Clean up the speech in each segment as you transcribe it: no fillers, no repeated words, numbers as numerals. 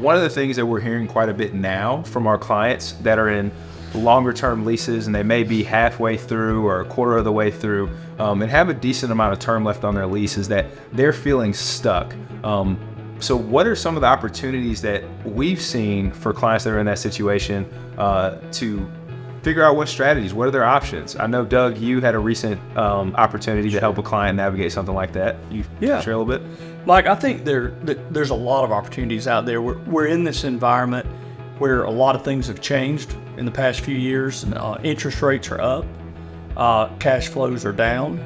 one of the things that we're hearing quite a bit now from our clients that are in longer term leases, and they may be halfway through or a quarter of the way through, and have a decent amount of term left on their lease, is that they're feeling stuck. So what are some of the opportunities that we've seen for clients that are in that situation to figure out what strategies, what are their options? I know, Doug, you had a recent opportunity to help a client navigate something like that. You share a little bit? Mike, I think there's a lot of opportunities out there. We're in this environment where a lot of things have changed in the past few years. Interest rates are up, cash flows are down,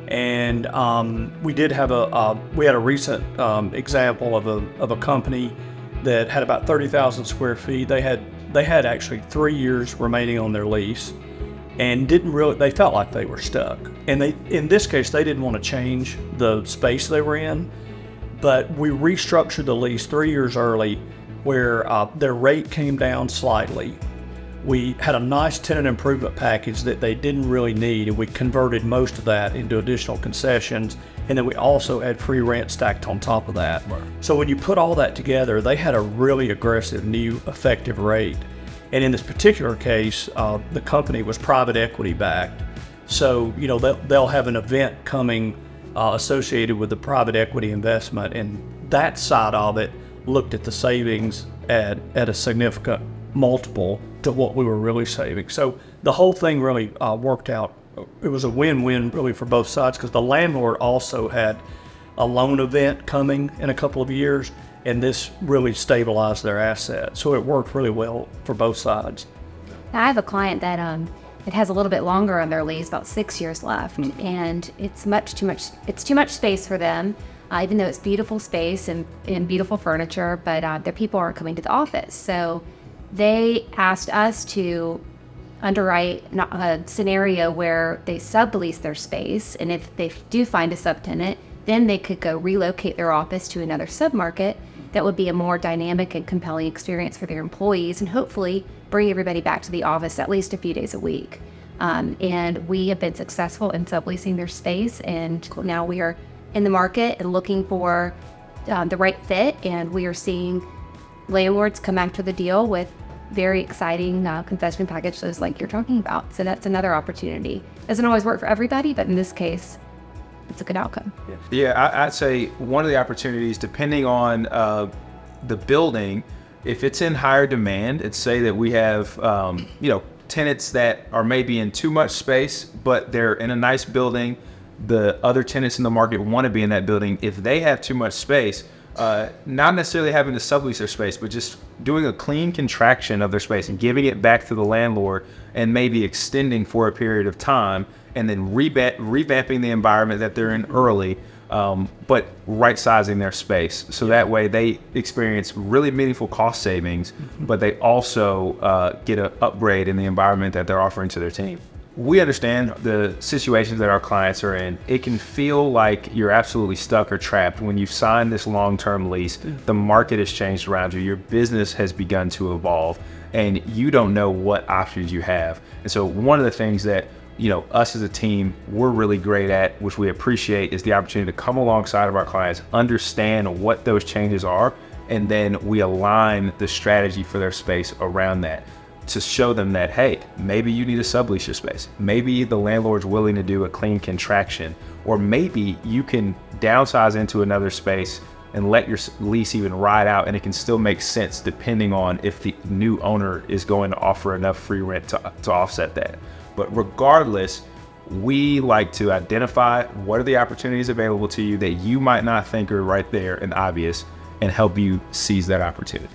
and we had a recent example of a company that had about 30,000 square feet. They had actually 3 years remaining on their lease, and they felt like they were stuck. And in this case, they didn't want to change the space they were in, but we restructured the lease 3 years early, where their rate came down slightly. We had a nice tenant improvement package that they didn't really need, and we converted most of that into additional concessions. And then we also had free rent stacked on top of that. Right. So when you put all that together, they had a really aggressive new effective rate. And in this particular case, the company was private equity backed. So, they'll have an event coming associated with the private equity investment, and that side of it looked at the savings at a significant multiple to what we were really saving. So the whole thing really worked out. It was a win-win really for both sides, because the landlord also had a loan event coming in a couple of years, and this really stabilized their asset. So it worked really well for both sides. I have a client that it has a little bit longer on their lease, about 6 years left, and it's too much space for them. Even though it's beautiful space and beautiful furniture, but their people aren't coming to the office. So they asked us to underwrite a scenario where they sublease their space, and if they do find a subtenant, then they could go relocate their office to another submarket. That would be a more dynamic and compelling experience for their employees, and hopefully bring everybody back to the office at least a few days a week. And we have been successful in subleasing their space, and now we are in the market and looking for the right fit, and we are seeing landlords come after the deal with very exciting concession packages like you're talking about. So that's another opportunity. Doesn't always work for everybody, but in this case, it's a good outcome. Yeah, I'd say one of the opportunities, depending on the building, if it's in higher demand, it's say that we have tenants that are maybe in too much space, but they're in a nice building. The other tenants in the market want to be in that building. If they have too much space, not necessarily having to sublease their space, but just doing a clean contraction of their space and giving it back to the landlord, and maybe extending for a period of time, and then revamping the environment that they're in early, but right-sizing their space. So that way they experience really meaningful cost savings, but they also get an upgrade in the environment that they're offering to their team. We understand the situations that our clients are in. It can feel like you're absolutely stuck or trapped when you've signed this long-term lease. The market has changed around you. Your business has begun to evolve, and you don't know what options you have. And so one of the things that us as a team, we're really great at, which we appreciate, is the opportunity to come alongside of our clients, understand what those changes are, and then we align the strategy for their space around that, to show them that, hey, maybe you need to sublease your space. Maybe the landlord's willing to do a clean contraction, or maybe you can downsize into another space and let your lease even ride out, and it can still make sense depending on if the new owner is going to offer enough free rent to offset that. But regardless, we like to identify what are the opportunities available to you that you might not think are right there and obvious, and help you seize that opportunity.